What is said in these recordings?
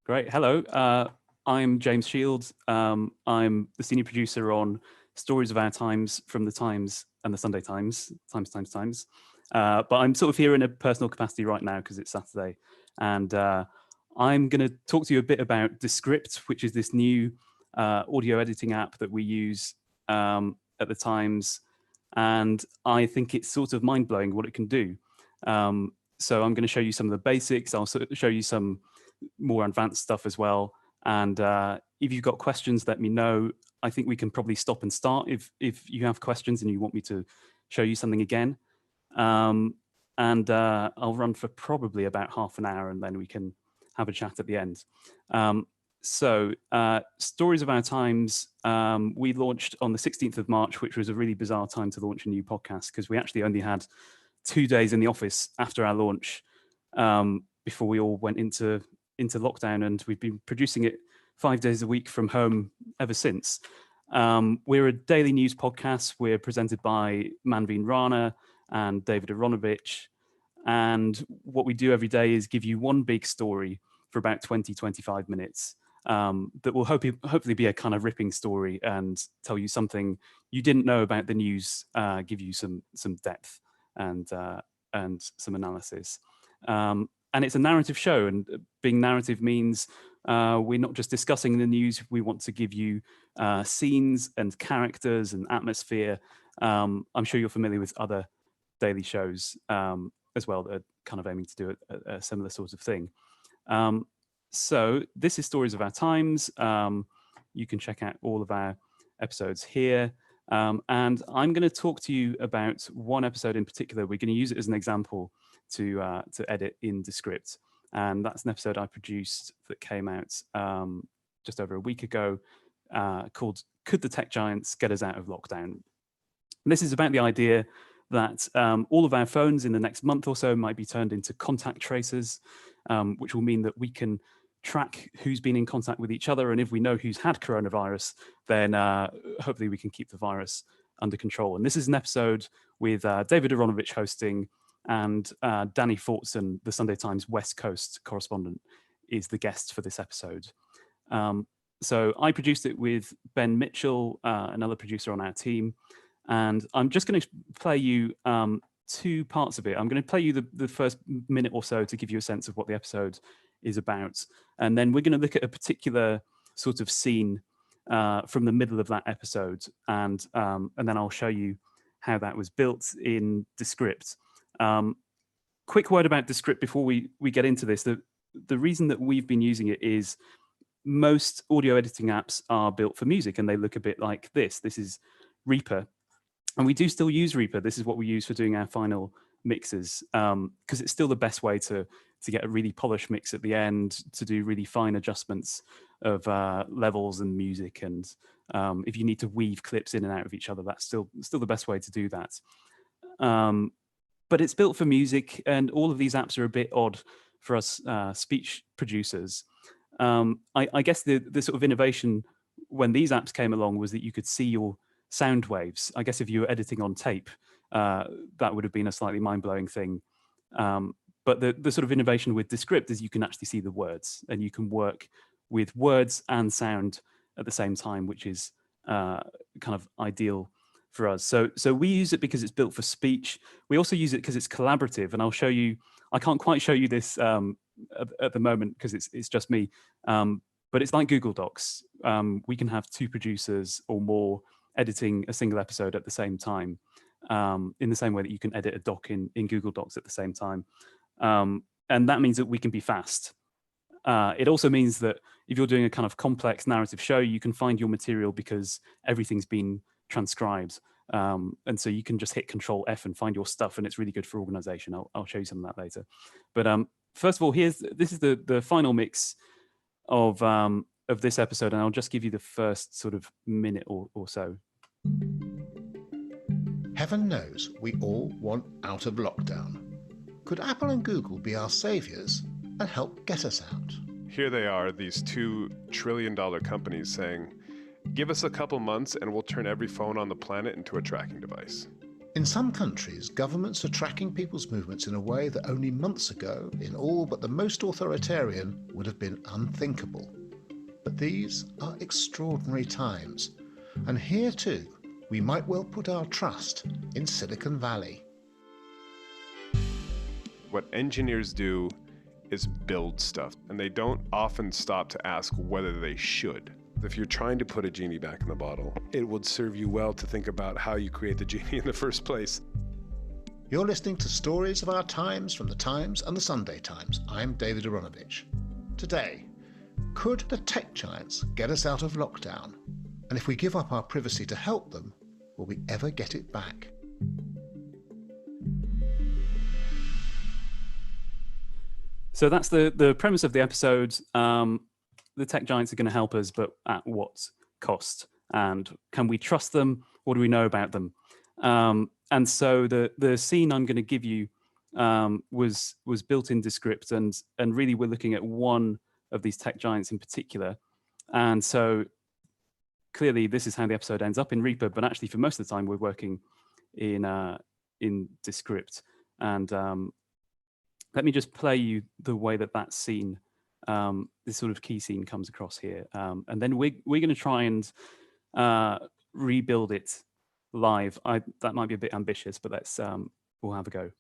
Great. Hello. I'm James Shields. I'm the senior producer on Stories of Our Times from the Times and the Sunday Times, Times. But I'm sort of here in a personal capacity right now because it's Saturday. And I'm going to talk to you a bit about Descript, which is this new audio editing app that we use at the Times. And I think it's sort of mind-blowing what it can do. So I'm going to show you some of the basics. I'll show you some more advanced stuff as well. And if you've got questions, let me know. I think we can probably stop and start if you have questions and you want me to show you something again. And I'll run for probably about half an hour and then we can have a chat at the end. So Stories of Our Times, we launched on the 16th of March, which was a really bizarre time to launch a new podcast because we actually only had 2 days in the office after our launch before we all went into lockdown, and we've been producing it 5 days a week from home ever since. We're a daily news podcast. We're presented by Manveen Rana and David Aronovich. And what we do every day is give you one big story for about 20-25 minutes that will hopefully be a kind of ripping story and tell you something you didn't know about the news, give you some depth and some analysis. And it's a narrative show, and being narrative means we're not just discussing the news. We want to give you scenes and characters and atmosphere. I'm sure you're familiar with other daily shows as well that are kind of aiming to do a similar sort of thing. So this is Stories of Our Times. You can check out all of our episodes here. And I'm going to talk to you about one episode in particular. We're going to use it as an example to edit in Descript. And that's an episode I produced that came out just over a week ago called Could the Tech Giants Get Us Out of Lockdown? And this is about the idea that all of our phones in the next month or so might be turned into contact tracers, which will mean that we can track who's been in contact with each other. And if we know who's had coronavirus, then hopefully we can keep the virus under control. And this is an episode with David Aronovich hosting, and Danny Fortson, the Sunday Times West Coast correspondent, is the guest for this episode. So I produced it with Ben Mitchell, another producer on our team. And I'm just going to play you 2 parts of it. I'm going to play you the first minute or so to give you a sense of what the episode is about. And then we're going to look at a particular sort of scene from the middle of that episode. And then I'll show you how that was built in Descript. Quick word about Descript before we get into this. The reason that we've been using it is most audio editing apps are built for music and they look a bit like this. This is Reaper. And we do still use Reaper. This is what we use for doing our final mixes because it's still the best way to get a really polished mix at the end, to do really fine adjustments of levels and music. And if you need to weave clips in and out of each other, that's still the best way to do that. But it's built for music, and all of these apps are a bit odd for us speech producers. I guess the sort of innovation when these apps came along was that you could see your sound waves. I guess if you were editing on tape, that would have been a slightly mind-blowing thing. But the sort of innovation with Descript is you can actually see the words, and you can work with words and sound at the same time, which is kind of ideal for us. So we use it because it's built for speech. We also use it because it's collaborative, and I'll show you. I can't quite show you this at the moment because it's just me, but it's like Google Docs. We can have 2 producers or more editing a single episode at the same time, in the same way that you can edit a doc in Google Docs at the same time. And that means that we can be fast. It also means that if you're doing a kind of complex narrative show, you can find your material because everything's been transcribed. And so you can just hit Control F and find your stuff, and it's really good for organization. I'll show you some of that later. But first of all, this is the final mix of this episode, and I'll just give you the first sort of minute or so. Heaven knows we all want out of lockdown. Could Apple and Google be our saviors and help get us out? Here they are, these $2 trillion companies saying, give us a couple months and we'll turn every phone on the planet into a tracking device. In some countries, governments are tracking people's movements in a way that only months ago, in all but the most authoritarian, would have been unthinkable. But these are extraordinary times, and here too, we might well put our trust in Silicon Valley. What engineers do is build stuff, and they don't often stop to ask whether they should. If you're trying to put a genie back in the bottle, it would serve you well to think about how you create the genie in the first place. You're listening to Stories of Our Times from the Times and the Sunday Times. I'm David Aronovich. Today, could the tech giants get us out of lockdown? And if we give up our privacy to help them, will we ever get it back? So that's the premise of the episode. The tech giants are going to help us, but at what cost? And can we trust them? What do we know about them? And so the scene I'm going to give you was built in Descript, and really we're looking at one of these tech giants in particular. And so clearly this is how the episode ends up in Reaper, but actually for most of the time we're working in Descript. And let me just play you the way that scene, this sort of key scene comes across here. And then we're going to try and rebuild it live. That might be a bit ambitious, but we'll have a go.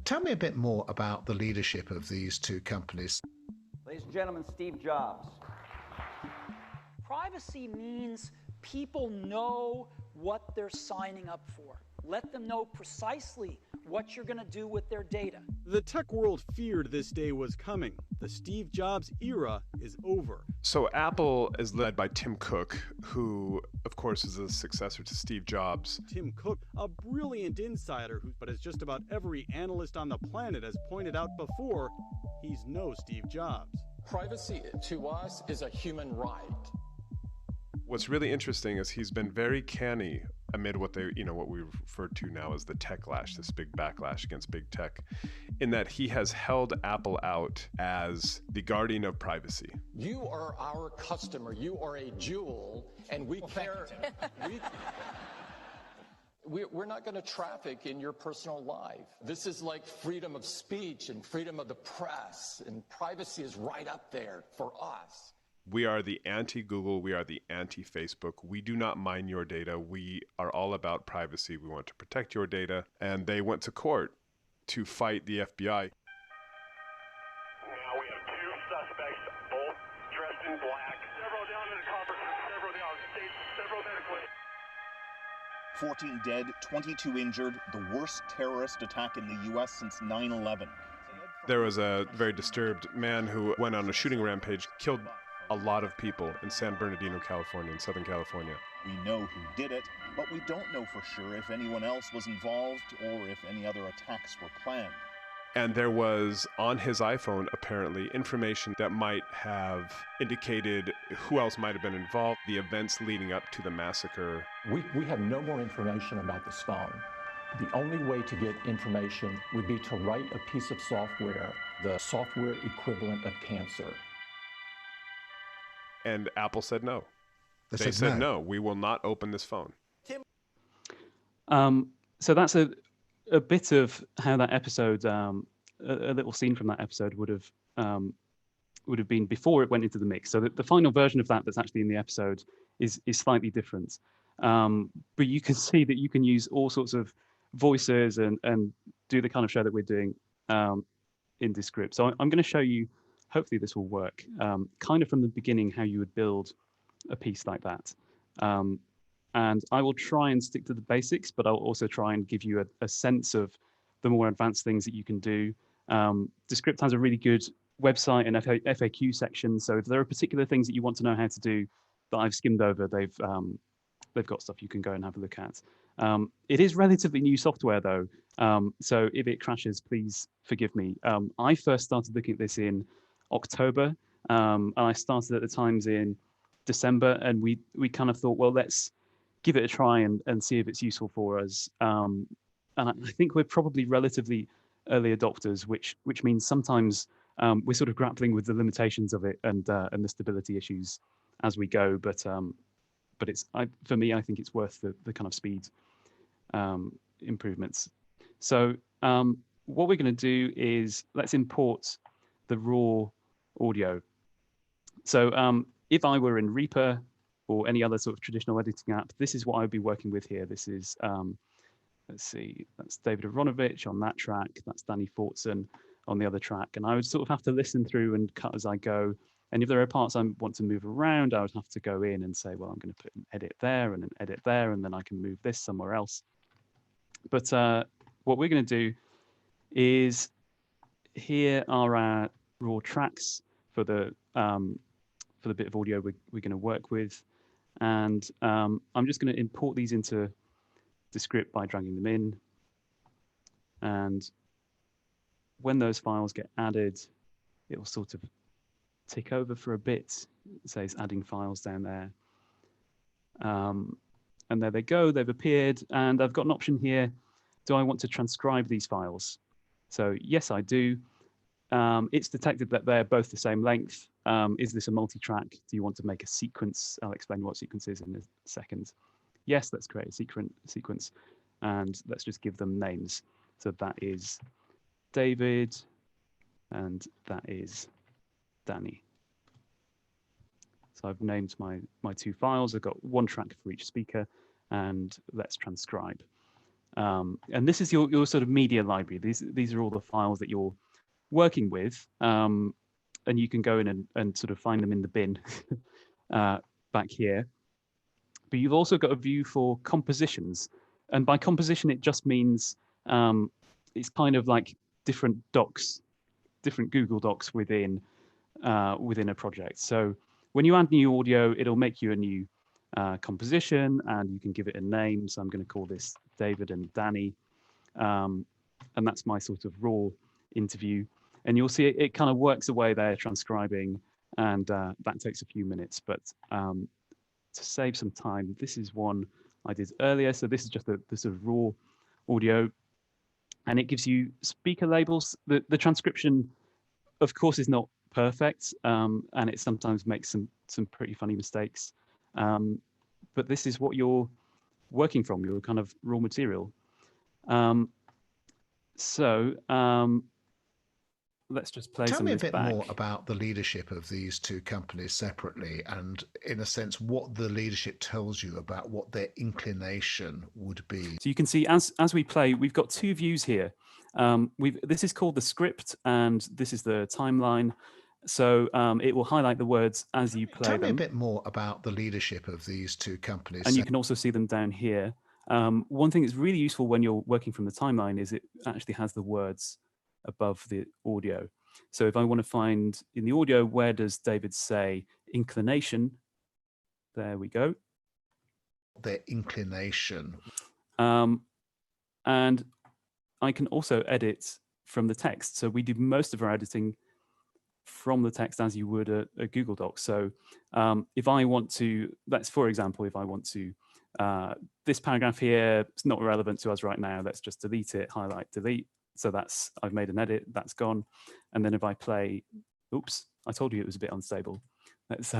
Tell me a bit more about the leadership of these two companies. Ladies and gentlemen, Steve Jobs. Privacy means people know what they're signing up for. Let them know precisely what you're going to do with their data. The tech world feared this day was coming. The Steve Jobs era is over. So Apple is led by Tim Cook, who, of course, is a successor to Steve Jobs. Tim Cook, a brilliant insider, but as just about every analyst on the planet has pointed out before, he's no Steve Jobs. Privacy to us is a human right. What's really interesting is he's been very canny amid what we refer to now as the techlash, this big backlash against big tech, in that he has held Apple out as the guardian of privacy. You are our customer. You are a jewel, and we care. We're not going to traffic in your personal life. This is like freedom of speech and freedom of the press, and privacy is right up there for us. We are the anti-Google, we are the anti-Facebook. We do not mine your data. We are all about privacy. We want to protect your data. And they went to court to fight the FBI. Now we have two suspects, both dressed in black. Several down in the conference room, several down, several medically. 14 dead, 22 injured, the worst terrorist attack in the U.S. since 9/11. There was a very disturbed man who went on a shooting rampage, killed a lot of people in San Bernardino, California, in Southern California. We know who did it, but we don't know for sure if anyone else was involved or if any other attacks were planned. And there was, on his iPhone, apparently, information that might have indicated who else might have been involved, the events leading up to the massacre. We have no more information about this phone. The only way to get information would be to write a piece of software, the software equivalent of cancer. And Apple said no. They said said no, we will not open this phone. So that's a bit of how that episode, a little scene from that episode would have been before it went into the mix. So the final version of that's actually in the episode is slightly different. But you can see that you can use all sorts of voices and do the kind of show that we're doing in Descript. So I'm going to show you, hopefully this will work, kind of from the beginning how you would build a piece like that. And I will try and stick to the basics, but I'll also try and give you a sense of the more advanced things that you can do. Descript has a really good website and FAQ section. So if there are particular things that you want to know how to do that I've skimmed over, they've got stuff you can go and have a look at. It is relatively new software though. So if it crashes, please forgive me. I first started looking at this in October, and I started at the Times in December, and we kind of thought, well, let's give it a try and see if it's useful for us. And I think we're probably relatively early adopters, which means sometimes we're sort of grappling with the limitations of it and the stability issues as we go. But but for me, I think it's worth the kind of speed improvements. So what we're going to do is let's import the raw audio. So if I were in Reaper or any other sort of traditional editing app, this is what I would be working with here. This is, let's see, that's David Aronovich on that track. That's Danny Fortson on the other track. And I would sort of have to listen through and cut as I go. And if there are parts I want to move around, I would have to go in and say, well, I'm going to put an edit there and an edit there, and then I can move this somewhere else. But what we're going to do is, here are our raw tracks for the bit of audio we're going to work with. And I'm just going to import these into Descript by dragging them in. And when those files get added, it will sort of tick over for a bit. It says adding files down there. And there they go, they've appeared. And I've got an option here. Do I want to transcribe these files? So yes, I do. It's detected that they're both the same length. Is this a multi-track? Do you want to make a sequence? I'll explain what sequence is in a second. Yes, let's create a sequence, and let's just give them names. So that is David, and that is Danny. So I've named my two files. I've got one track for each speaker, and let's transcribe. And this is your sort of media library. These are all the files that you're working with, and you can go in and sort of find them in the bin back here. But you've also got a view for compositions, and by composition it just means it's kind of like different docs, different Google Docs within a project. So when you add new audio, it'll make you a new composition, and you can give it a name. So I'm going to call this David and Danny, and that's my sort of raw interview. And you'll see it kind of works away there, transcribing, and that takes a few minutes. But to save some time, this is one I did earlier. So this is just the sort of raw audio, and it gives you speaker labels. The transcription, of course, is not perfect, and it sometimes makes some pretty funny mistakes. But this is what you're working from, your kind of raw material. Let's just play Tell some me a of this bit back. more about the leadership of these two companies separately, and in a sense, what the leadership tells you about what their inclination would be. So you can see as we play, we've got two views here. This is called the script, and this is the timeline. So it will highlight the words as you play them. Tell me a bit more about the leadership of these two companies. And you can also see them down here. One thing that's really useful when you're working from the timeline is it actually has the words above the audio. So if I want to find in the audio, where does David say inclination? There we go. Their inclination. And I can also edit from the text. So we do most of our editing from the text as you would a Google Doc. So if I want to, for example, if I want to, this paragraph here, it's not relevant to us right now. Let's just delete it, highlight, delete. So I've made an edit, that's gone. And then if I play, oops, I told you it was a bit unstable. Let's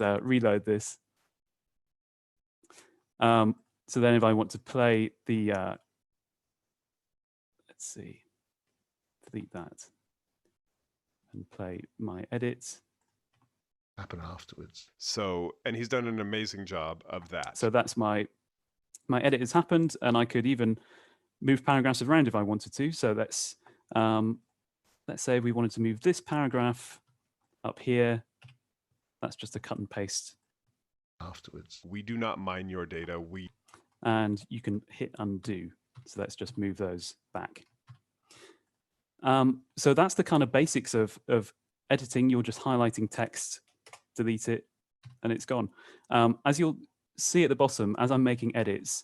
reload this. So then if I want to play the, let's see, delete that and play my edit. Happen afterwards. So, and he's done an amazing job of that. So that's my edit has happened, and I could even move paragraphs around if I wanted to. So let's say we wanted to move this paragraph up here. That's just a cut and paste. Afterwards. We do not mine your data. And you can hit undo. So let's just move those back. So that's the kind of basics of editing. You're just highlighting text, delete it, and it's gone. As you'll see at the bottom, as I'm making edits,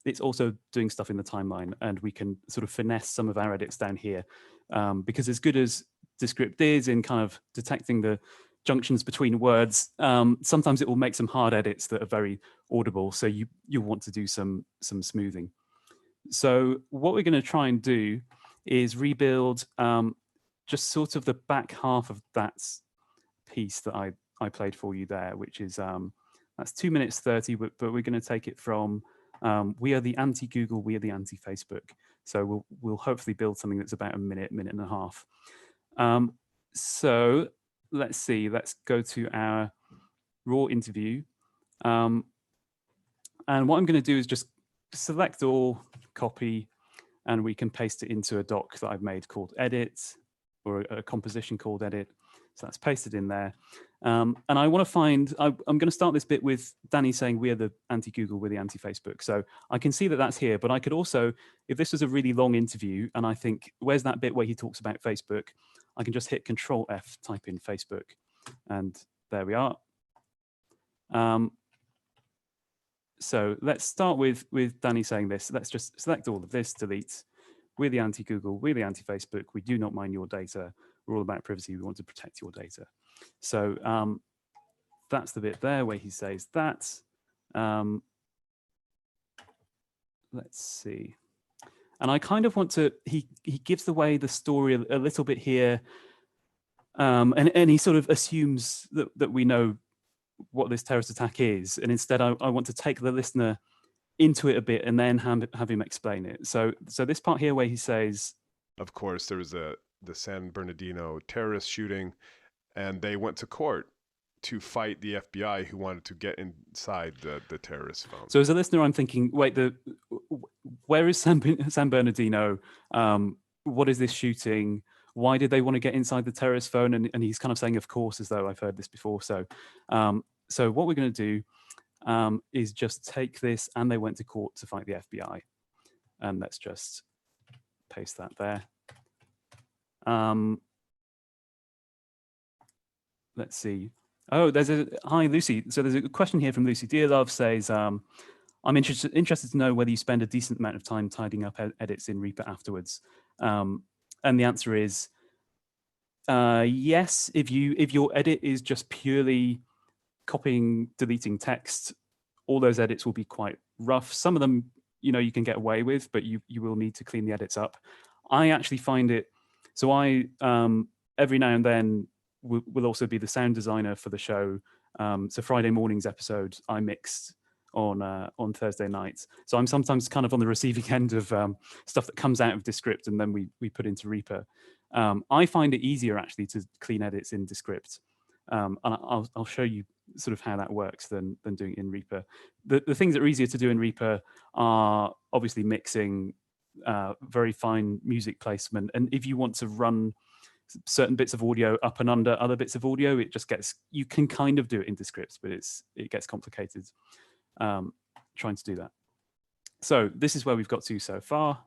it's also doing stuff in the timeline, and we can sort of finesse some of our edits down here. Because as good as Descript is in kind of detecting the junctions between words, sometimes it will make some hard edits that are very audible. So you'll want to do some smoothing. So what we're going to try and do is rebuild just sort of the back half of that piece that I played for you there, which is That's 2 minutes 30, but we're going to take it from we are the anti-Google, we are the anti-Facebook. So we'll hopefully build something that's about a minute and a half. So let's see, let's go to our raw interview. And what I'm going to do is just select all, copy, and we can paste it into a doc that I've made called edit, or a composition called edit. So that's pasted in there. And I want to find, I'm going to start this bit with Danny saying we are the anti-Google, we're the anti-Facebook. So I can see that that's here, but I could also, if this was a really long interview and I think, where's that bit where he talks about Facebook? I can just hit Control F, type in Facebook, and there we are. So let's start with Danny saying this. Let's just select all of this, delete. We're the anti-Google, we're the anti-Facebook. We do not mine your data. We're all about privacy. We want to protect your data. So that's the bit there where he says that. Let's see. And I kind of want to, he gives away the story a little bit here. And he sort of assumes that we know what this terrorist attack is. And instead, I want to take the listener into it a bit and then have him explain it. So this part here where he says, of course, there was the San Bernardino terrorist shooting, and they went to court to fight the FBI who wanted to get inside the terrorist phone. So as a listener, I'm thinking, wait, where is San Bernardino? What is this shooting? Why did they want to get inside the terrorist phone? And he's kind of saying, of course, as though I've heard this before. So what we're going to do is just take this, and they went to court to fight the FBI. And let's just paste that there. Let's see. Oh, hi, Lucy. So there's a question here from Lucy Dearlove, says, I'm interested to know whether you spend a decent amount of time tidying up edits in Reaper afterwards. And the answer is yes. If your edit is just purely copying, deleting text, all those edits will be quite rough. Some of them, you can get away with, but you will need to clean the edits up. I actually find it, so I, every now and then, will also be the sound designer for the show. So Friday morning's episode I mixed on Thursday nights. So I'm sometimes kind of on the receiving end of stuff that comes out of Descript and then we put into Reaper. I find it easier actually to clean edits in Descript. And I'll show you sort of how that works than doing it in Reaper. The things that are easier to do in Reaper are obviously mixing, very fine music placement. And if you want to run certain bits of audio up and under other bits of audio, it just gets, you can kind of do it in Descript, but it gets complicated trying to do that. So this is where we've got to so far.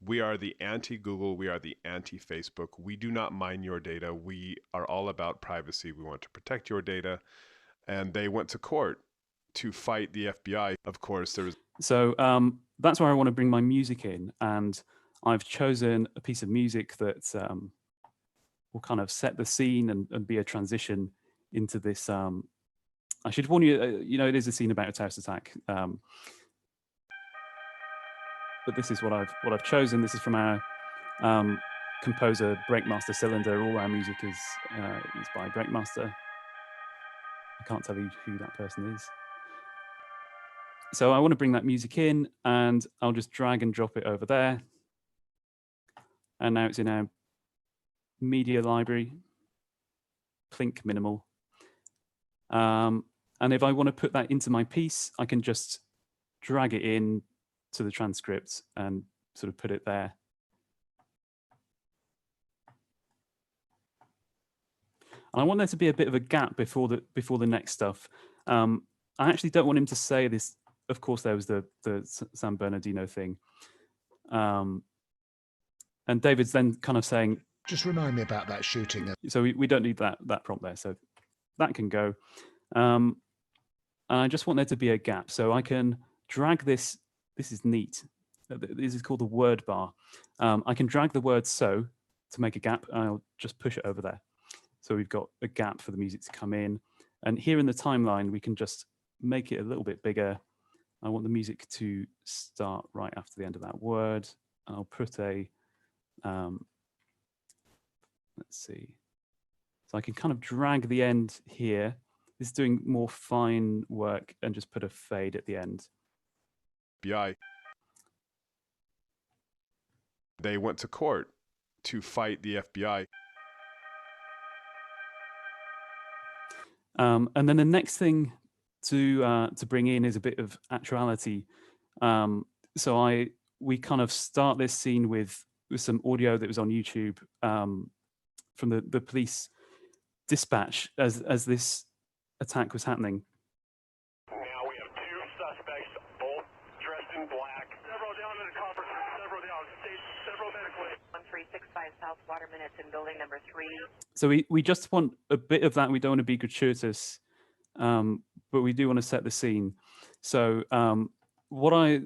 We are the anti-Google, we are the anti-Facebook. We do not mine your data. We are all about privacy. We want to protect your data. And they went to court to fight the FBI. Of course, there was... So that's where I want to bring my music in. And I've chosen a piece of music that will kind of set the scene and be a transition into this. I should warn you, it is a scene about a terrorist attack. But this is what I've chosen. This is from our composer Breakmaster Cylinder. All our music is by Breakmaster. I can't tell you who that person is. So I want to bring that music in, and I'll just drag and drop it over there. And now it's in our media library, Plink Minimal. And if I want to put that into my piece, I can just drag it in to the transcript and sort of put it there. And I want there to be a bit of a gap before the next stuff. I actually don't want him to say this. Of course, there was the San Bernardino thing. And David's then kind of saying, just remind me about that shooting. So we don't need that prompt there. So that can go. And I just want there to be a gap. So I can drag this. This is neat. This is called the word bar. I can drag the word "so" to make a gap. I'll just push it over there. So we've got a gap for the music to come in. And here in the timeline, we can just make it a little bit bigger. I want the music to start right after the end of that word. I'll put a, let's see. So I can kind of drag the end here This is doing more fine work and just put a fade at the end. FBI. They went to court to fight the FBI. And then the next thing to bring in is a bit of actuality. So we kind of start this scene with some audio that was on YouTube from the police dispatch as this attack was happening. Now we have two suspects, both dressed in black. Several down in the conference room, several down state, several medically. 1365 South Waterman, it's in building number 3. So we just want a bit of that. We don't want to be gratuitous, but we do want to set the scene. So what I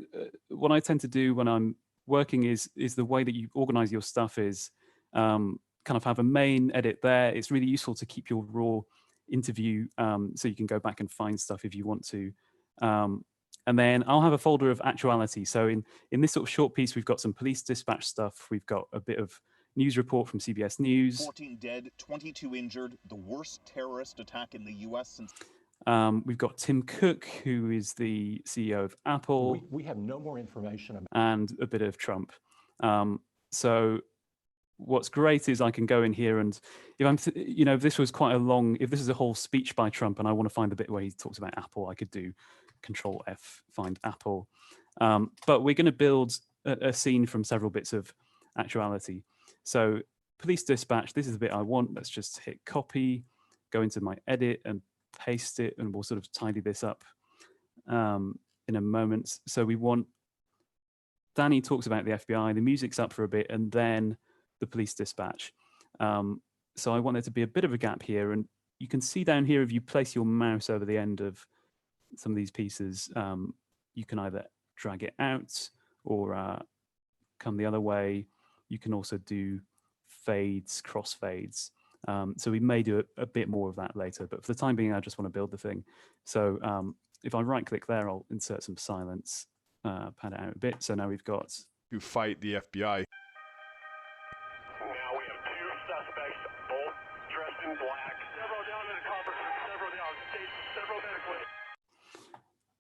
tend to do when I'm working is the way that you organize your stuff is kind of have a main edit there. It's really useful to keep your raw interview so you can go back and find stuff if you want to. And then I'll have a folder of actuality. So in this sort of short piece, we've got some police dispatch stuff. We've got a bit of news report from CBS News. 14 dead, 22 injured, the worst terrorist attack in the US since... We've got Tim Cook, who is the CEO of Apple. We have no more information about... And a bit of Trump. So what's great is I can go in here and if this was quite a long, if this is a whole speech by Trump and I want to find the bit where he talks about Apple, I could do Control F, find Apple. But we're going to build a scene from several bits of actuality. So police dispatch, this is the bit I want. Let's just hit copy, go into my edit and paste it, and we'll sort of tidy this up in a moment. So we want Danny talks about the FBI, the music's up for a bit, and then the police dispatch. So I want there to be a bit of a gap here, and you can see down here if you place your mouse over the end of some of these pieces, you can either drag it out or come the other way. You can also do fades, crossfades. So we may do a bit more of that later, but for the time being, I just want to build the thing. So if I right click there, I'll insert some silence, pad it out a bit. So now we've got... To fight the FBI. Now we have two suspects, both dressed in black. Several down in the conference room, several down state, several medically.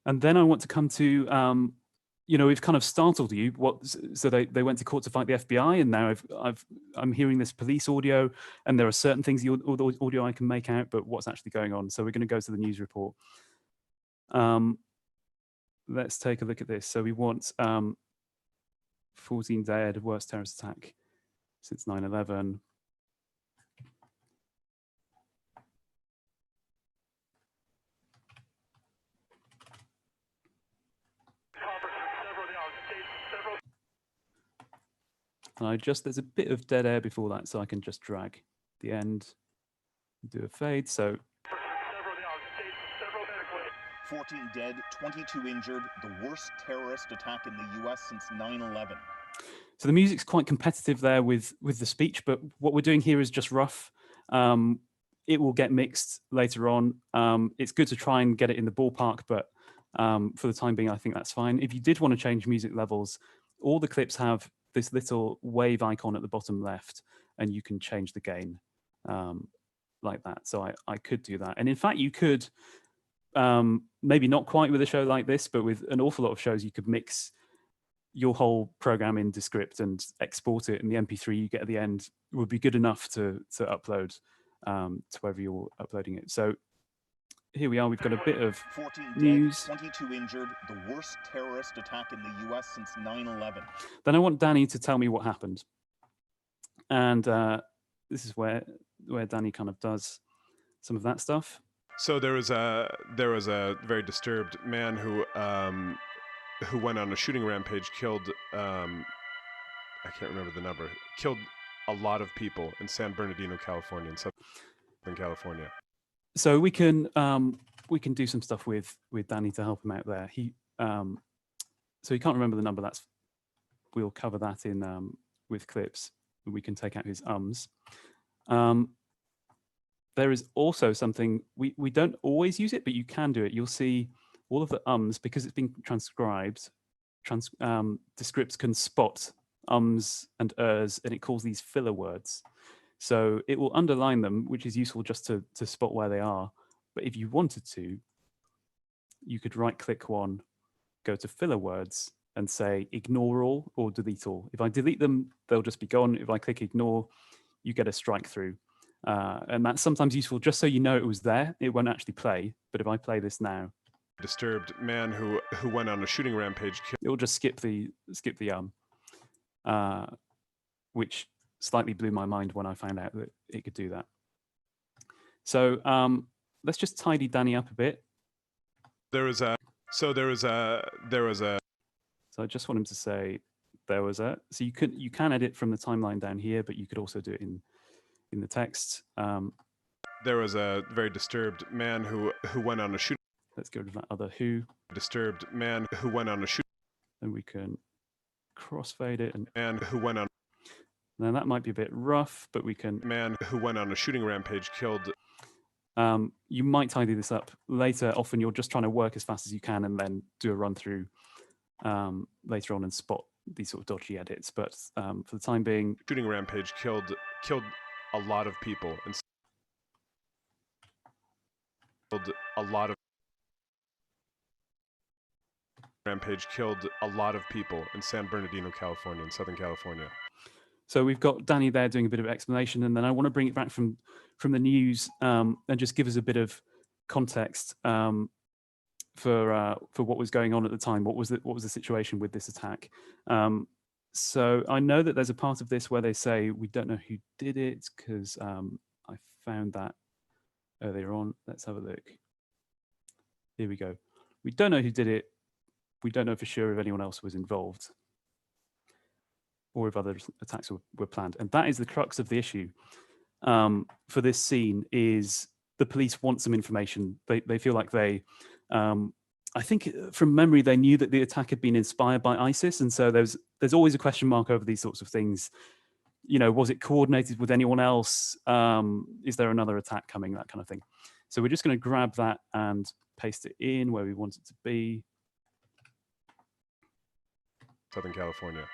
And then I want to come to, we've kind of startled you. So they went to court to fight the FBI, and now I'm hearing this police audio, and there are certain things the audio I can make out, but what's actually going on? So we're going to go to the news report. Let's take a look at this. So we want 14 dead, worst terrorist attack since 9/11. And there's a bit of dead air before that, so I can just drag the end, do a fade. So 14 dead, 22 injured, the worst terrorist attack in the US since 9/11. So the music's quite competitive there with the speech, but what we're doing here is just rough. It will get mixed later on. It's good to try and get it in the ballpark, but for the time being, I think that's fine. If you did want to change music levels, all the clips have this little wave icon at the bottom left, and you can change the gain like that. So I could do that. And in fact, you could, maybe not quite with a show like this, but with an awful lot of shows, you could mix your whole program in Descript and export it, and the MP3 you get at the end would be good enough to upload to wherever you're uploading it. So here we are, we've got a bit of 14 news. Dead, 22 injured, the worst terrorist attack in the US since 9/11. Then I want Danny to tell me what happened. And this is where Danny kind of does some of that stuff. So there was a very disturbed man who went on a shooting rampage, killed I can't remember the number, killed a lot of people in San Bernardino, California, in Southern California. So we can do some stuff with Danny to help him out there. So he can't remember the number. We'll cover that in with clips. We can take out his ums. There is also something we don't always use it, but you can do it. You'll see all of the ums because it's been transcribed. Descript can spot ums and ers, and it calls these filler words. So it will underline them, which is useful just to spot where they are. But if you wanted to, you could right-click one, go to filler words, and say ignore all or delete all. If I delete them, they'll just be gone. If I click ignore, you get a strike through. And that's sometimes useful just so you know it was there. It won't actually play. But if I play this now, disturbed man who went on a shooting rampage. It will just skip the which slightly blew my mind when I found out that it could do that. So let's just tidy Danny up a bit. So I just want him to say there was a. So you can edit from the timeline down here, but you could also do it in the text. There was a very disturbed man who went on a shooting. Let's go to that other who. Disturbed man who went on a shooting. And we can crossfade it and man who went on. Now that might be a bit rough, but we can. Man who went on a shooting rampage killed. You might tidy this up later. Often you're just trying to work as fast as you can and then do a run through later on and spot these sort of dodgy edits. But for the time being, shooting rampage killed a lot of people and killed a lot of. Rampage killed a lot of people in San Bernardino, California, in Southern California. So we've got Danny there doing a bit of explanation, and then I want to bring it back from the news and just give us a bit of context for what was going on at the time. What was the situation with this attack? So I know that there's a part of this where they say we don't know who did it because I found that earlier on. Let's have a look. Here we go. We don't know who did it. We don't know for sure if anyone else was involved or if other attacks were planned. And that is the crux of the issue for this scene is the police want some information. They feel like they, I think from memory, they knew that the attack had been inspired by ISIS. And so there's always a question mark over these sorts of things. You know, was it coordinated with anyone else? Is there another attack coming? That kind of thing. So we're just going to grab that and paste it in where we want it to be. Southern California.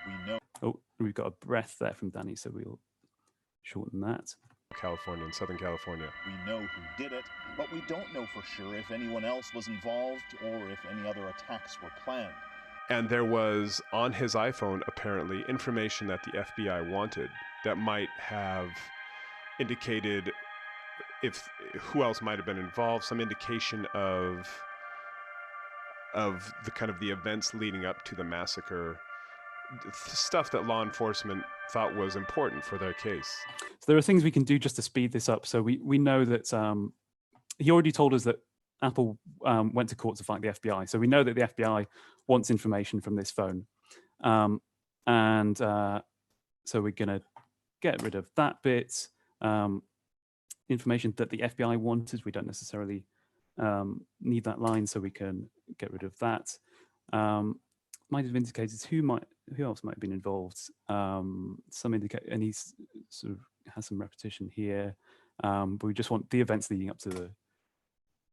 We know. Oh, we've got a breath there from Danny, so we'll shorten that. California and Southern California. We know who did it, but we don't know for sure if anyone else was involved or if any other attacks were planned. And there was on his iPhone apparently information that the FBI wanted that might have indicated who else might have been involved, some indication of the kind of the events leading up to the massacre, stuff that law enforcement thought was important for their case. So there are things we can do just to speed this up. So we know that he already told us that Apple went to court to fight the FBI. So we know that the FBI wants information from this phone. So we're going to get rid of that bit. Information that the FBI wanted, we don't necessarily need that line, so we can get rid of that. Might have indicated who else might have been involved. Some indicate, and he's sort of has some repetition here. But we just want the events leading up to the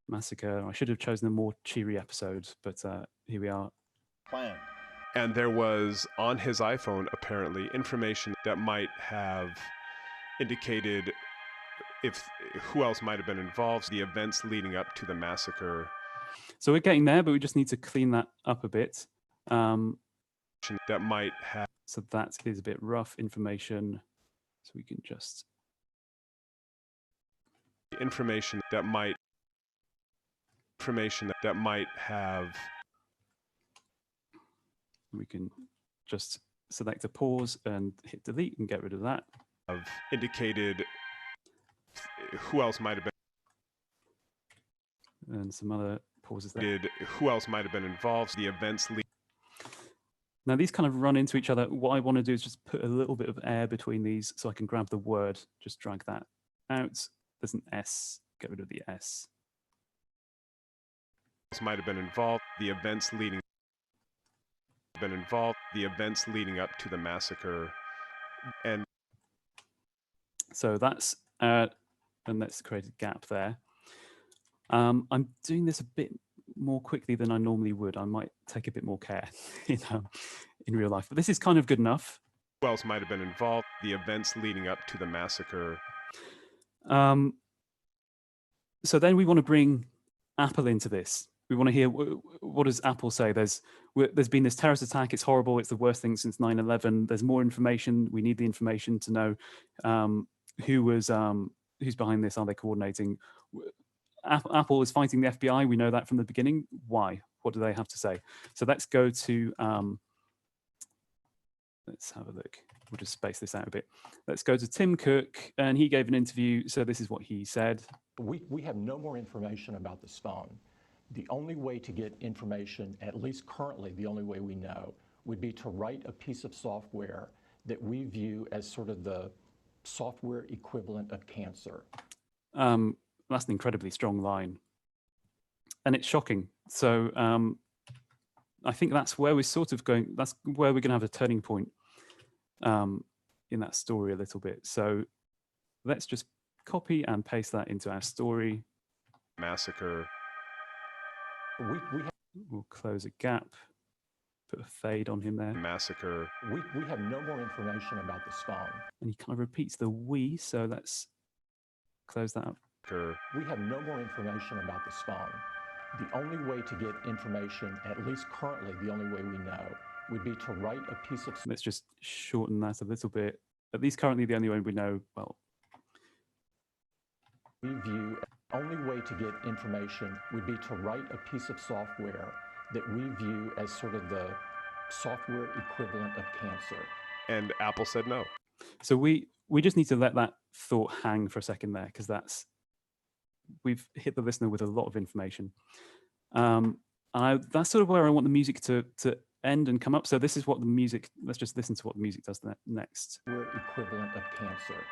massacre. I should have chosen a more cheery episode, but here we are. Planned. And there was on his iPhone apparently information that might have indicated who else might have been involved, the events leading up to the massacre. So we're getting there, but we just need to clean that up a bit. That might have. So that is a bit rough information. So we can just. Information that might have. We can just select a pause and hit delete and get rid of that. Have indicated who else might have been. And some other pauses there. Who else might have been involved? The events. Now these kind of run into each other. What I want to do is just put a little bit of air between these so I can grab the word, just drag that out. There's an S, get rid of the S. Might have been involved. The events leading. The events leading up to the massacre. And so that's, and let's create a gap there. I'm doing this a bit more quickly than I normally would. I might take a bit more care in real life, but this is kind of good enough. Who else might have been involved? The events leading up to the massacre. so then we want to bring Apple into this. We want to hear what does Apple say. There's been this terrorist attack. It's horrible. It's the worst thing since 9/11. There's more information. We need the information to know who's behind this. Are they coordinating? Apple is fighting the FBI. We know that from the beginning. Why? What do they have to say? So let's go to, let's have a look. We'll just space this out a bit. Let's go to Tim Cook, and he gave an interview. So this is what he said. We have no more information about this phone. The only way to get information, at least currently, the only way we know, would be to write a piece of software that we view as sort of the software equivalent of cancer. That's an incredibly strong line. And it's shocking. So I think that's where we're sort of going, that's where we're going to have a turning point in that story a little bit. So let's just copy and paste that into our story. Massacre. We'll close a gap, put a fade on him there. Massacre. We have no more information about this phone. And he kind of repeats the we, so let's close that up. We have no more information about this phone. The only way to get information, at least currently the only way we know, would be to write a piece of... Let's just shorten that a little bit. At least currently the only way we know, well... We view the only way to get information would be to write a piece of software that we view as sort of the software equivalent of cancer. And Apple said no. So we just need to let that thought hang for a second there, because we've hit the listener with a lot of information. That's sort of where I want the music to end and come up. So this is what the music, let's just listen to what the music does next. We're equivalent of cancer.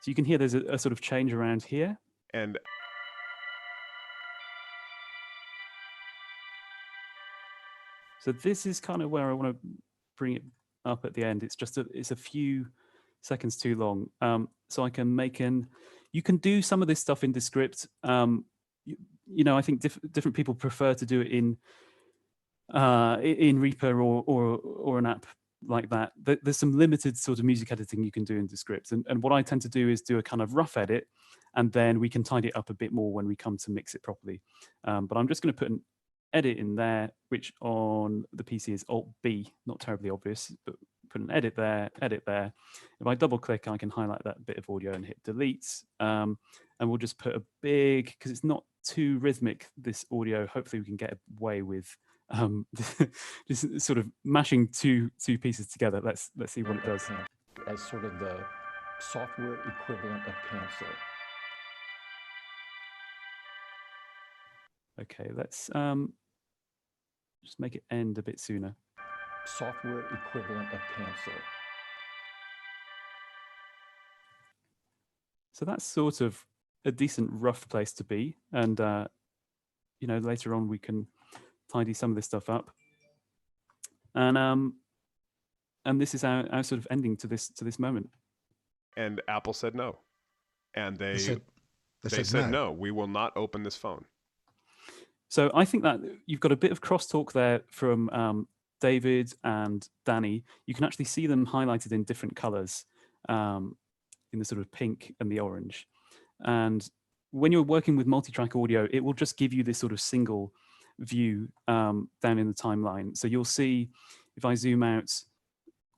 So you can hear there's a sort of change around here. And so this is kind of where I want to bring it up at the end. It's just it's a few seconds too long. So I can you can do some of this stuff in Descript. You know, I think different people prefer to do it in Reaper or an app like that. There's some limited sort of music editing you can do in Descript. And what I tend to do is do a kind of rough edit, and then we can tidy it up a bit more when we come to mix it properly. But I'm just going to put an edit in there, which on the PC is Alt-B, not terribly obvious, but put an edit there, edit there. If I double click, I can highlight that bit of audio and hit delete. And we'll just put a big, because it's not too rhythmic, this audio, hopefully we can get away with just sort of mashing two pieces together. Let's see what it does. As sort of the software equivalent of cancer. Okay, let's just make it end a bit sooner. Software equivalent of cancer. So that's sort of a decent rough place to be. And, you know, later on we can tidy some of this stuff up. And this is our sort of ending to this moment. And Apple said no. And they said no, we will not open this phone. So I think that you've got a bit of crosstalk there from David and Danny. You can actually see them highlighted in different colors, in the sort of pink and the orange. And when you're working with multi-track audio, it will just give you this sort of single view down in the timeline. So you'll see, if I zoom out,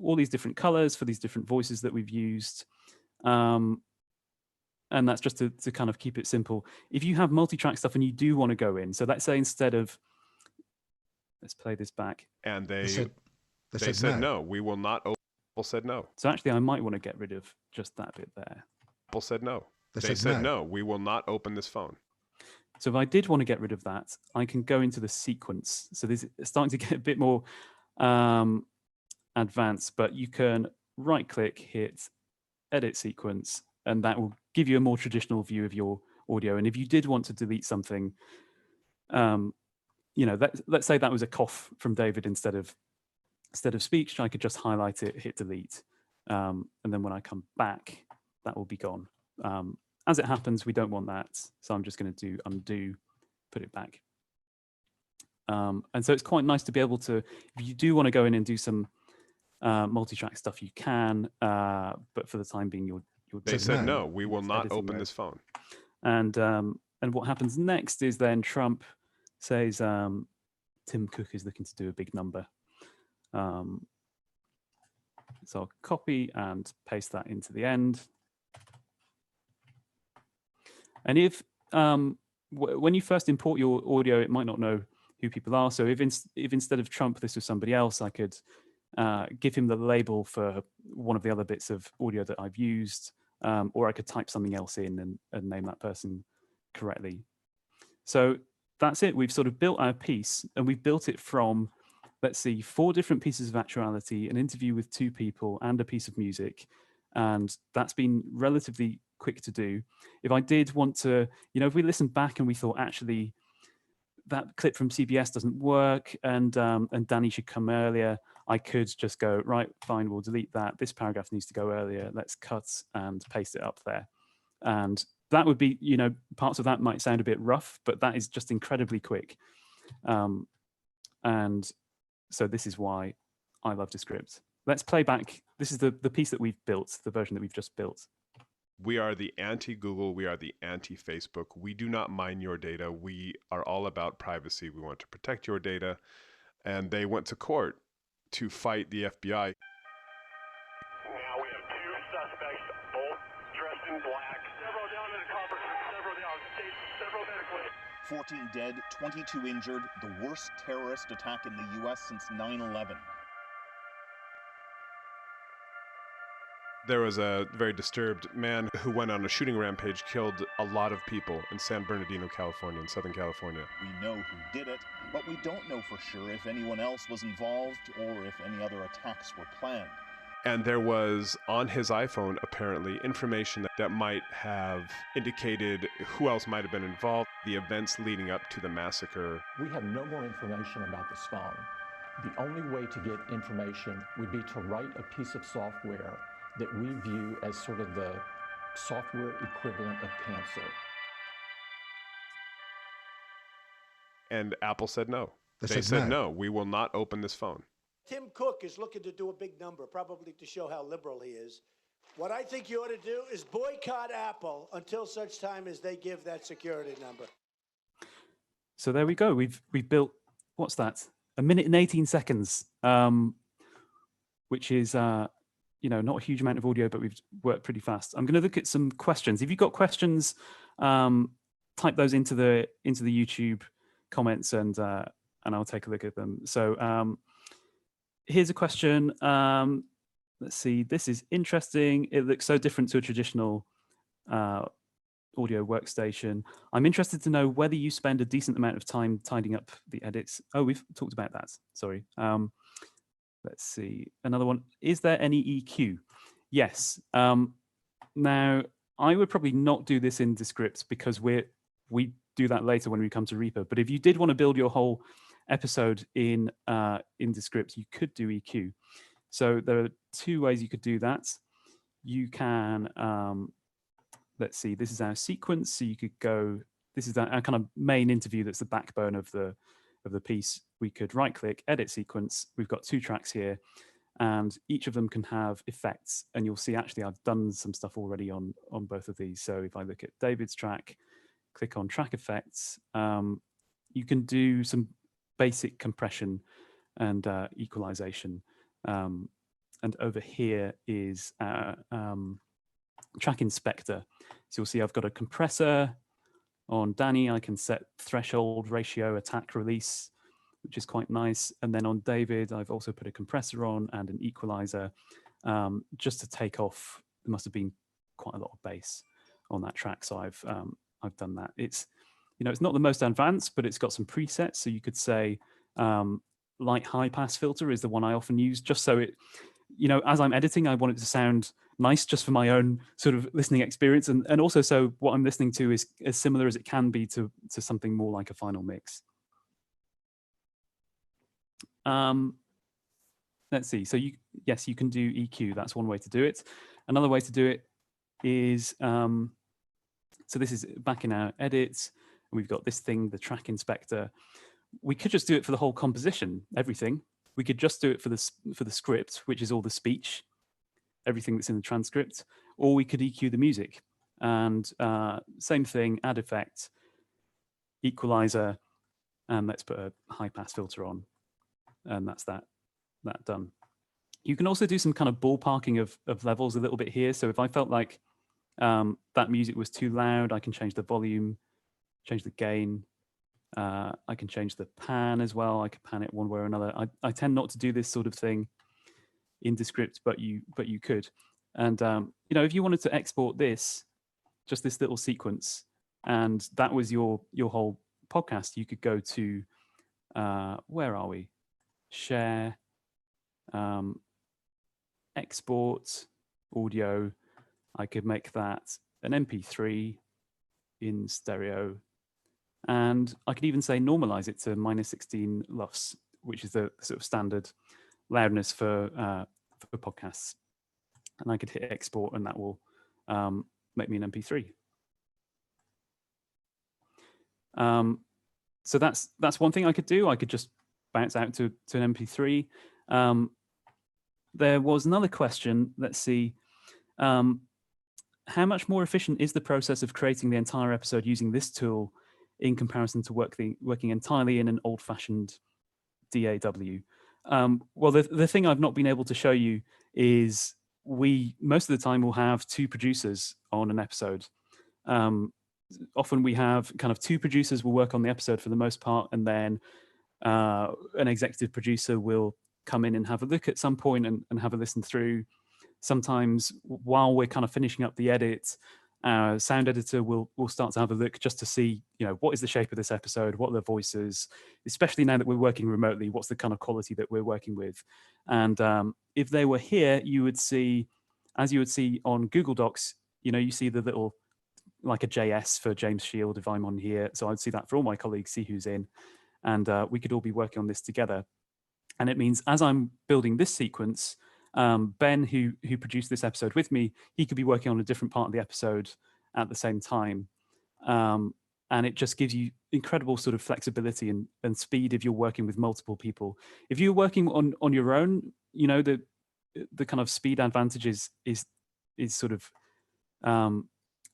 all these different colors for these different voices that we've used. And that's just to kind of keep it simple. If you have multi-track stuff and you do want to go in, so let's say instead of, let's play this back. And they said no, we will not open. Apple said no. So actually I might want to get rid of just that bit there. Apple said no. They said no, we will not open this phone. So if I did want to get rid of that, I can go into the sequence. So this is starting to get a bit more advanced, but you can right click, hit edit sequence, and that will give you a more traditional view of your audio. And if you did want to delete something, you know, let's say that was a cough from David instead of speech, I could just highlight it, hit delete. And then when I come back, that will be gone. As it happens, we don't want that. So I'm just going to do undo, put it back. And so it's quite nice to be able to, if you do want to go in and do some multi-track stuff you can, but for the time being, you're They said no, we will not open this phone. And what happens next is then Trump says Tim Cook is looking to do a big number. So I'll copy and paste that into the end. And if when you first import your audio, it might not know who people are. So if instead of Trump, this was somebody else, I could give him the label for one of the other bits of audio that I've used, or I could type something else in and name that person correctly. So that's it. We've sort of built our piece, and we've built it from, let's see, 4 different pieces of actuality, an interview with 2 people, and a piece of music. And that's been relatively quick to do. If I did want to, if we listened back and we thought, actually, that clip from CBS doesn't work, and Danny should come earlier, I could just go, right, fine, we'll delete that. This paragraph needs to go earlier. Let's cut and paste it up there. And that would be, parts of that might sound a bit rough, but that is just incredibly quick. And so this is why I love Descript. Let's play back. This is the piece that we've built, the version that we've just built. We are the anti-Google. We are the anti-Facebook. We do not mine your data. We are all about privacy. We want to protect your data. And they went to court to fight the FBI. Now we have 2 suspects, both dressed in black. Several down in the conference room, several down, several medically. 14 dead, 22 injured, the worst terrorist attack in the U.S. since 9/11. There was a very disturbed man who went on a shooting rampage, killed a lot of people in San Bernardino, California, in Southern California. We know who did it, but we don't know for sure if anyone else was involved or if any other attacks were planned. And there was, on his iPhone, apparently, information that might have indicated who else might have been involved, the events leading up to the massacre. We have no more information about this phone. The only way to get information would be to write a piece of software that we view as sort of the software equivalent of cancer. And Apple said no. They said no, we will not open this phone. Tim Cook is looking to do a big number, probably to show how liberal he is. What I think you ought to do is boycott Apple until such time as they give that security number. So there we go. We've built, what's that? 1 minute and 18 seconds, which is not a huge amount of audio, but we've worked pretty fast. I'm going to look at some questions. If you've got questions, type those into the YouTube comments, and I'll take a look at them. So here's a question. Let's see. This is interesting. It looks so different to a traditional audio workstation. I'm interested to know whether you spend a decent amount of time tidying up the edits. Oh, we've talked about that. Sorry. Let's see. Another one. Is there any EQ? Yes. Now, I would probably not do this in Descript because we do that later when we come to Reaper. But if you did want to build your whole episode in Descript, you could do EQ. So there are 2 ways you could do that. You can, let's see, this is our sequence. So you could go, this is our kind of main interview that's the backbone of the piece. We could right-click, edit sequence. We've got 2 tracks here, and each of them can have effects. And you'll see, actually, I've done some stuff already on both of these. So if I look at David's track, click on track effects, you can do some basic compression and equalization. And over here is our track inspector. So you'll see I've got a compressor. On Danny, I can set threshold, ratio, attack, release, which is quite nice. And then on David, I've also put a compressor on and an equalizer just to take off. There must have been quite a lot of bass on that track, so I've done that. It's it's not the most advanced, but it's got some presets. So you could say light high pass filter is the one I often use, just so it, as I'm editing, I want it to sound nice just for my own sort of listening experience, and also so what I'm listening to is as similar as it can be to something more like a final mix. Let's see. So yes, you can do EQ. That's one way to do it. Another way to do it is so this is back in our edits. We've got this thing, the track inspector. We could just do it for the whole composition, everything. we could just do it for the script, which is all the speech, everything that's in the transcript, or we could EQ the music. And same thing, add effect, equalizer, and let's put a high pass filter on, and that's that done. You can also do some kind of ballparking of levels a little bit here. So if I felt like that music was too loud, I can change the volume, change the gain. I can change the pan as well. I could pan it one way or another. I tend not to do this sort of thing in Descript, but you could. And if you wanted to export this, just this little sequence, and that was your whole podcast, you could go to where are we? Share, export audio. I could make that an MP3 in stereo, and I could even say normalize it to -16 LUFS, which is the sort of standard loudness for podcasts. And I could hit export, and that will make me an MP3. So that's one thing I could do. I could just bounce out to an MP3. There was another question. Let's see. How much more efficient is the process of creating the entire episode using this tool in comparison to working entirely in an old-fashioned DAW? Well, the thing I've not been able to show you is we most of the time will have two producers on an episode. Often we have kind of two producers will work on the episode for the most part, and then an executive producer will come in and have a look at some point and have a listen through. Sometimes while we're kind of finishing up the edit, our sound editor will start to have a look just to see, what is the shape of this episode? What are the voices? Especially now that we're working remotely, what's the kind of quality that we're working with? And if they were here, you would see, as you would see on Google Docs, you see the little, like a JS for James Shield if I'm on here. So I'd see that for all my colleagues, see who's in. And we could all be working on this together. And it means as I'm building this sequence, Ben, who produced this episode with me, he could be working on a different part of the episode at the same time. And it just gives you incredible sort of flexibility and speed if you're working with multiple people. If you're working on your own, the kind of speed advantage is sort of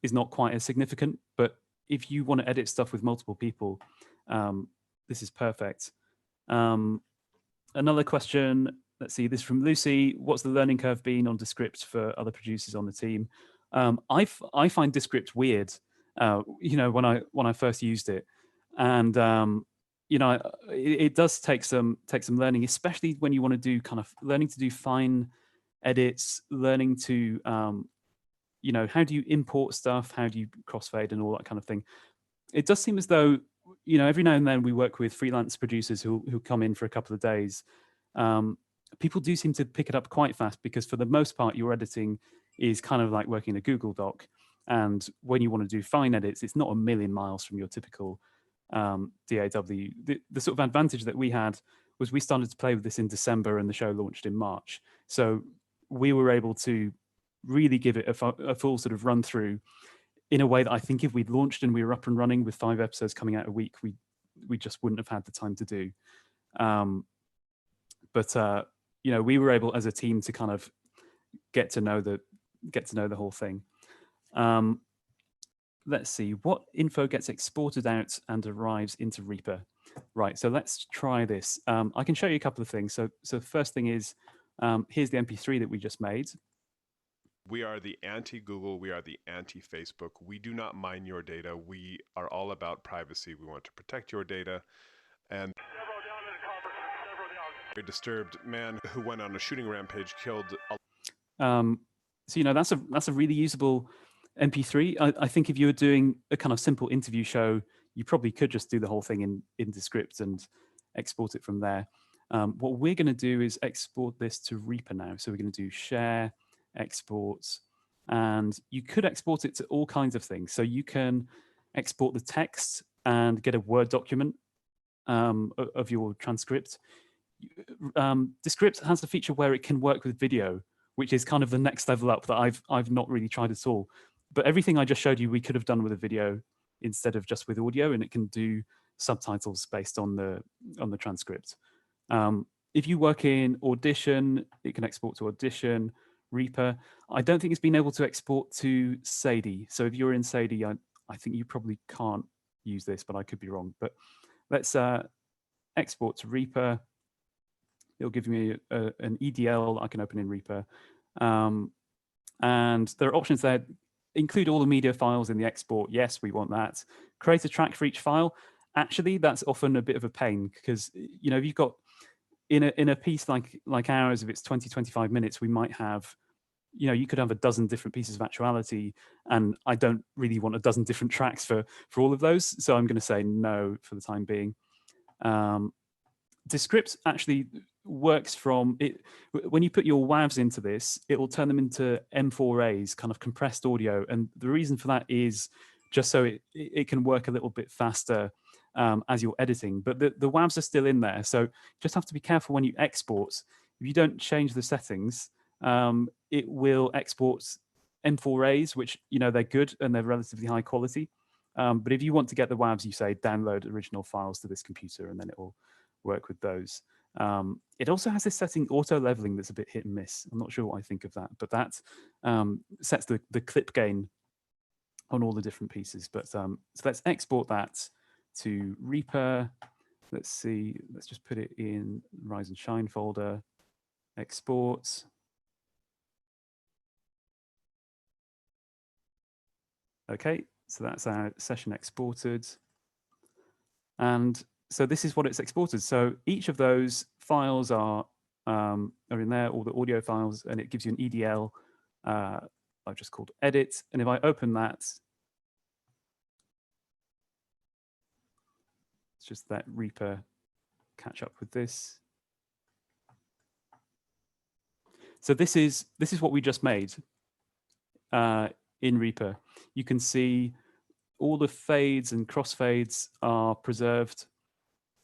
is not quite as significant. But if you want to edit stuff with multiple people, this is perfect. Another question, let's see, this is from Lucy. What's the learning curve been on Descript for other producers on the team? I find Descript weird, when I first used it. And, it does take some learning, especially when you want to do kind of learning to do fine edits, learning to, how do you import stuff? How do you crossfade and all that kind of thing? It does seem as though, every now and then we work with freelance producers who come in for a couple of days. People do seem to pick it up quite fast because for the most part, your editing is kind of like working in a Google Doc. And when you want to do fine edits, it's not a million miles from your typical DAW. The sort of advantage that we had was we started to play with this in December and the show launched in March. So we were able to really give it a full sort of run through in a way that I think if we'd launched and we were up and running with 5 episodes coming out a week, we just wouldn't have had the time to do. But we were able as a team to kind of get to know the whole thing. Let's see, what info gets exported out and arrives into Reaper? Right, so let's try this. I can show you a couple of things. So the first thing is, here's the MP3 that we just made. We are the anti-Google. We are the anti-Facebook. We do not mine your data. We are all about privacy. We want to protect your data. And a disturbed man who went on a shooting rampage killed. So that's a really usable MP3. I think if you were doing a kind of simple interview show, you probably could just do the whole thing in Descript and export it from there. What we're going to do is export this to Reaper now. So we're going to do share, export, and you could export it to all kinds of things. So you can export the text and get a Word document of your transcript. Descript has a feature where it can work with video, which is kind of the next level up that I've not really tried at all. But everything I just showed you, we could have done with a video instead of just with audio, and it can do subtitles based on the transcript. if you work in Audition, it can export to Audition, Reaper. I don't think it's been able to export to Sadie. So if you're in Sadie, I think you probably can't use this, but I could be wrong. But let's export to Reaper. It'll give me an EDL I can open in Reaper. And there are options there. Include all the media files in the export. Yes, we want that. Create a track for each file. Actually, that's often a bit of a pain because, you know, if you've got in a piece like ours, if it's 20, 25 minutes, we might have, you know, you could have a dozen different pieces of actuality, and I don't really want a dozen different tracks for all of those. So I'm going to say no for the time being. Descript actually works from it when you put your WAVs into this, it will turn them into M4As, kind of compressed audio, and the reason for that is just so it can work a little bit faster as you're editing. But the WAVs are still in there, so just have to be careful when you export. If you don't change the settings, it will export M4As, which, you know, they're good and they're relatively high quality. But if you want to get the WAVs, you say download original files to this computer, and then it will work with those. It also has this setting auto leveling that's a bit hit and miss. I'm not sure what I think of that, but that sets the clip gain on all the different pieces. But so let's export that to Reaper. Let's see, let's just put it in Rise and Shine folder, export. Okay, so that's our session exported. And so this is what it's exported. So each of those files are in there, all the audio files, and it gives you an EDL I've just called edit. And if I open that, it's just that Reaper catch up with this. So this is what we just made in Reaper. You can see all the fades and crossfades are preserved.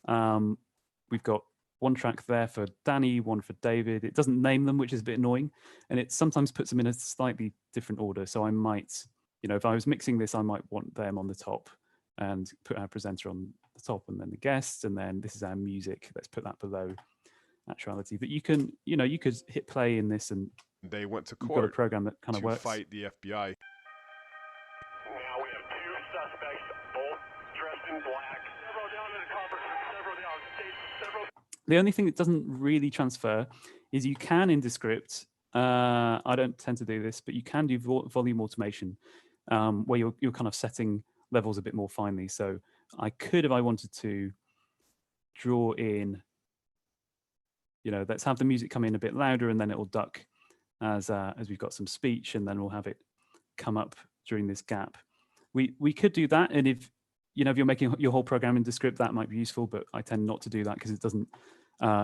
We've got one track there for Danny, one for David. It doesn't name them, which is a bit annoying. And it sometimes puts them in a slightly different order. So I might, you know, if I was mixing this, I might want them on the top and put our presenter on the top and then the guests. And then this is our music. Let's put that below actuality. But you can, you know, you could hit play in this and they went to you've court got a program that kind of works. Fight the FBI. Now we have two suspects, both dressed in black. Several down in the conference room, several down stage, several. The only thing that doesn't really transfer is you can in Descript, I don't tend to do this, but you can do volume automation where you're kind of setting levels a bit more finely. So I could, if I wanted to, draw in, you know, let's have the music come in a bit louder and then it will duck as we've got some speech, and then we'll have it come up during this gap. We could do that, and if you know, if you're making your whole program in Descript, that might be useful, but I tend not to do that because it doesn't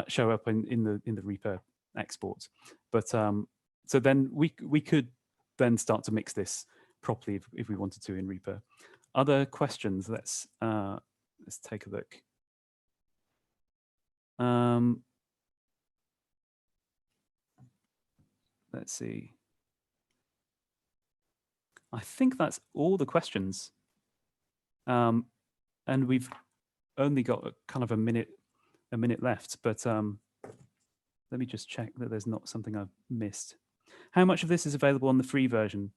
show up in the Reaper export. But so then we could then start to mix this properly if we wanted to in Reaper. Other questions? Let's take a look. Let's see. I think that's all the questions. And we've only got kind of a minute left, but let me just check that there's not something I've missed. How much of this is available on the free version?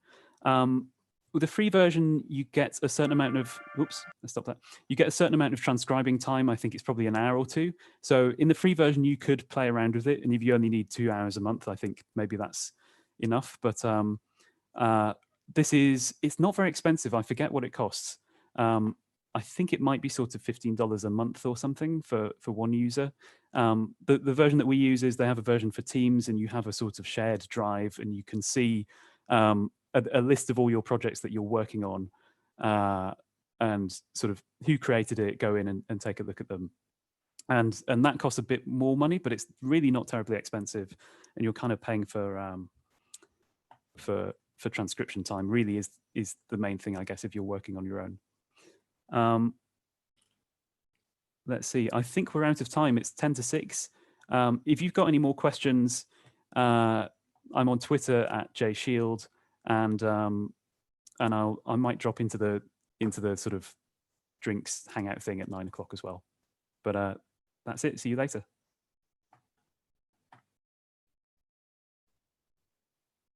With the free version, you get a certain amount of, whoops, let's stop that. You get a certain amount of transcribing time. I think it's probably an hour or two. So in the free version, you could play around with it. And if you only need 2 hours a month, I think maybe that's enough. But it's not very expensive. I forget what it costs. I think it might be sort of $15 a month or something for one user. The version that we use is they have a version for Teams, and you have a sort of shared drive, and you can see a list of all your projects that you're working on and sort of who created it, go in and take a look at them. And that costs a bit more money, but it's really not terribly expensive, and you're kind of paying for transcription time. Really is the main thing, I guess, if you're working on your own. Let's see, I think we're out of time. It's 10 to 6. If you've got any more questions, I'm on Twitter at jshield, and I might drop into the sort of drinks hangout thing at 9 o'clock as well. But that's it. See you later.